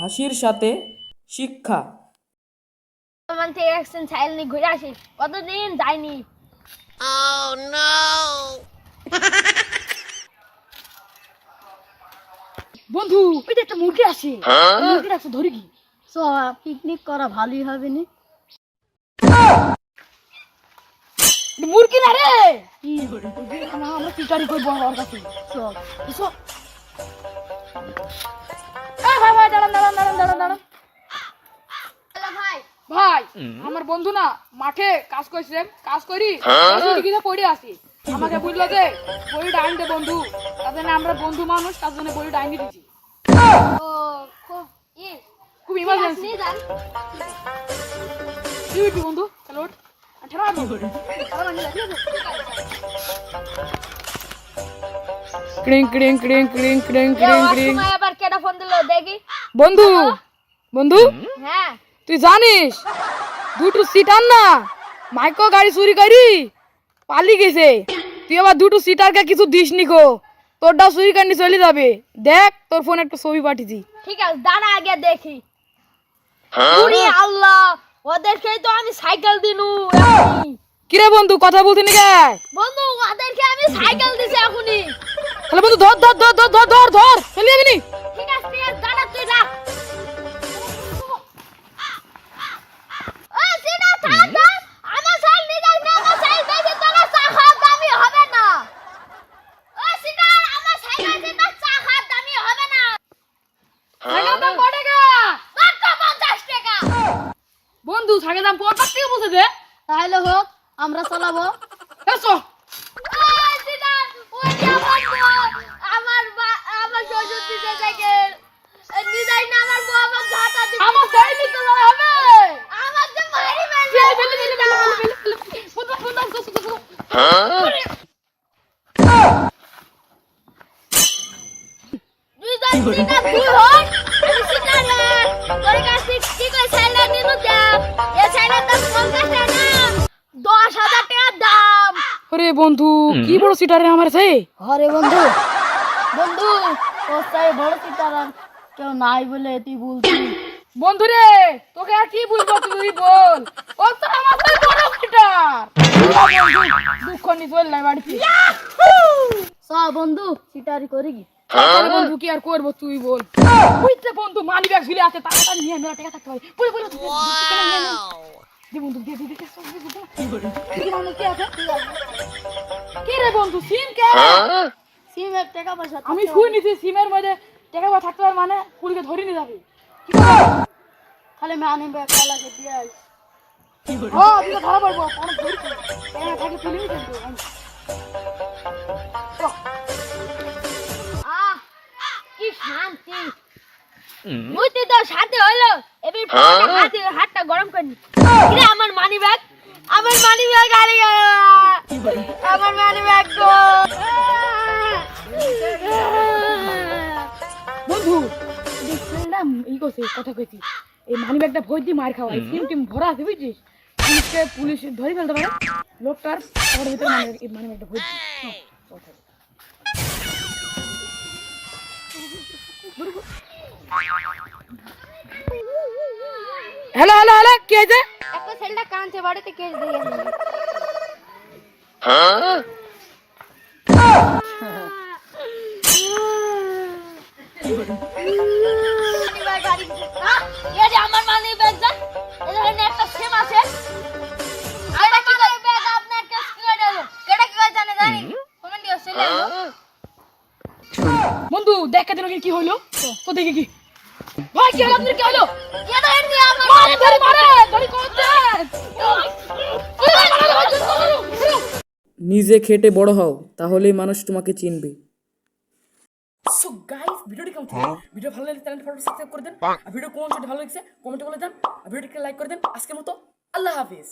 হাসির সাথে শিক্ষা। মান থেকে একদিন সাইল নি ঘুরে আসি, কতদিন যাইনি। বন্ধু ওই যে একটা মুরগি আসে, মুরগিটা একটু ধরে কি পিকনিক করা ভালোই হবে না? মুরগি না রে, আমরা শিকারি করবো আমার কাছে। চল চল। ভাই ভাই দাঁড়ান দাঁড়ান দাঁড়ান দাঁড়ান দাঁড়ান। ভাই ভাই আমার বন্ধু না মাঠে কাজ করছে, কাজ করি দিকে পড়ে আসি, আমাকে বললো যে বড়িটা আনতে বন্ধু, তার জন্য আমরা বন্ধু মানুষ, তার জন্য বড়িটা আনি দিচ্ছি। ও খুব খুব ইমার্জেন্সি। নিয়ে যান। তুই উঠবি বন্ধু, চলো ওঠ। ক্রিং ক্রিং ক্রিং ক্রিং ক্রিং ক্রিং ক্রিং। আবার কেডা ফোন দিলো দেখি। বন্ধু বন্ধু হ্যাঁ তুই জানিস দুটো সিটার না মাইকো গাড়ি চুরি করি পালি গেছে, তুই আবার দুটো সিটারকে কিছু দিস নিকো, তোরটাও চুরি কান্নি চলে যাবে। দেখ তোর ফোনে একটা ছবি পাঠিয়েছি। ঠিক আছে, দাঁড়া আগে দেখি। ওরে আল্লাহ, ওদেরকে তো আমি সাইকেল দিনু এখনই। কিরে বন্ধু কথা বলতে নি কে? বন্ধু ওদেরকে আমি সাইকেল দিছি এখনই। তাহলে বন্ধু ধর ধর ধর ধর ধর ধর ধর চলে যাবি নি? ঠিক আছে ঠিক আছে, দাঁড়া তুই রাখ। ও সিনা থাম থাম, আমার সাইকেল নিয়ে যাস না, আমার সাইকেল দেখে তোর চা খাওয়ার দামি হবে না। ও সিনা আমার সাইকেল দিয়ে তোর চা খাওয়ার দামি হবে না। সাইকেল দাম কত টাকা? মাত্র 50 টাকা। বন্ধু সাইকেল দাম 50 টাকা বলতে দে। তাহলে হোক, আমরা চালাবো। এসো ওই সিনা, ওই যে আমার শ্বশুর দিতে সাইকেল নিজাই না, আমার বউ আমার ঝাঁটা দিতে। আমার সাইকেল নিতে যাওয়া হবে। আমার যে মারি মারি ফেলে ফেলে ফেলে ফেলে ফেলে ফেলে বন্ধু বন্ধু বন্ধু তুই তো সিনা তুই হন, আমি সিনা রে। তোর কাছে কি কই সাইকেল নিনু যা, এই সাইকেলের দাম 50 টাকা না, 10,000 টাকা দাম। আরে বন্ধু কি বড় সিটারে আমার আছে। আরে বন্ধু বন্ধু তোর চাই বড় সিটার আর কেউ নাই বলে তুই বলছি। বন্ধু রে তোকে আর কি বলবো, তুই বল। ও তো আমার থেকে বড় সিটার। দুঃখ নি চল নাই বাড়িতে। সব বন্ধু সিটারি করি কি? আরে বন্ধু কি আর করব তুই বল। বুঝতে বন্ধু মানি ব্যাগ ঝুলে আছে, তাড়াতাড়ি নিয়ে নে, টাকা থাকতে হবে। বলে বলে দে বন্ধু দে দে দে কি মানুষ কি আছে? কি রে বন্ধু সিম কে? সিমের টাকা পয়সা আমি শুই নিছি সিমের মধ্যে টাকা পয়সা থাকতে পারে, মানে পুলিশে ধরে নিয়ে যাবে। কি করব? খালি মানি ব্যাগ কালাকে দিয়ে আইস। হ্যাঁ তুই তো ধরা পড়বো, অনেক ধরি টাকা থাকে তুলে নিয়ে কিন্তু আহ কি শান্তি। মুইতে তো শান্তি হইলো, এবার ফোনটা হাতটা গরম করনি। কিরে আমার মানি ব্যাগ, আমার মানি ব্যাগ আরে গেল, আমার মানি ব্যাগ গো। বন্ধু দেখছিলাম এই করছে কথা কইছি, এই মানি ব্যাগটা ভোজ দিয়ে মার খাওয়াই, সিম টিম ভরা আছে বুঝছিস, পুলিশ ধরে ফেলতে পারে লোকটার ঘরের ভিতরে মানি ব্যাগটা ভোজ দিয়ে। হ্যালো হ্যালো হ্যালো কি হয়েছে? একটা ছেলেটা কাঁদছে, বাড়িতে কেস দিয়ে গেছে। আমার মানি ব্যাগ যা, এখানে একটা সিম আছে। আরে কি করে ব্যাগ আপনার কাছে কি করে এলো? কেডা কি করে জানে জানি? কমেন্ট দিও ছেলে। বন্ধু দেখা দিন কি হইলো তো দেখি কি ভাই কি হলো, আপনার কি হলো? কেডা এনে আমার মারে ধরে মারে ধরে করতে নিজে খেটে বড় হও, তাহলেই মানুষ তোমাকে চিনবে। সো গাইস ভিডিওটি কেমন ছিল? ভিডিও ভালো লাগলে চ্যানেলটি সাবস্ক্রাইব করে দেন, আর ভিডিও কোন ভালো লাগছে কমেন্টে বলে দেন, আর ভিডিওটিকে লাইক করে দেন। আজকের মতো আল্লাহ হাফেজ।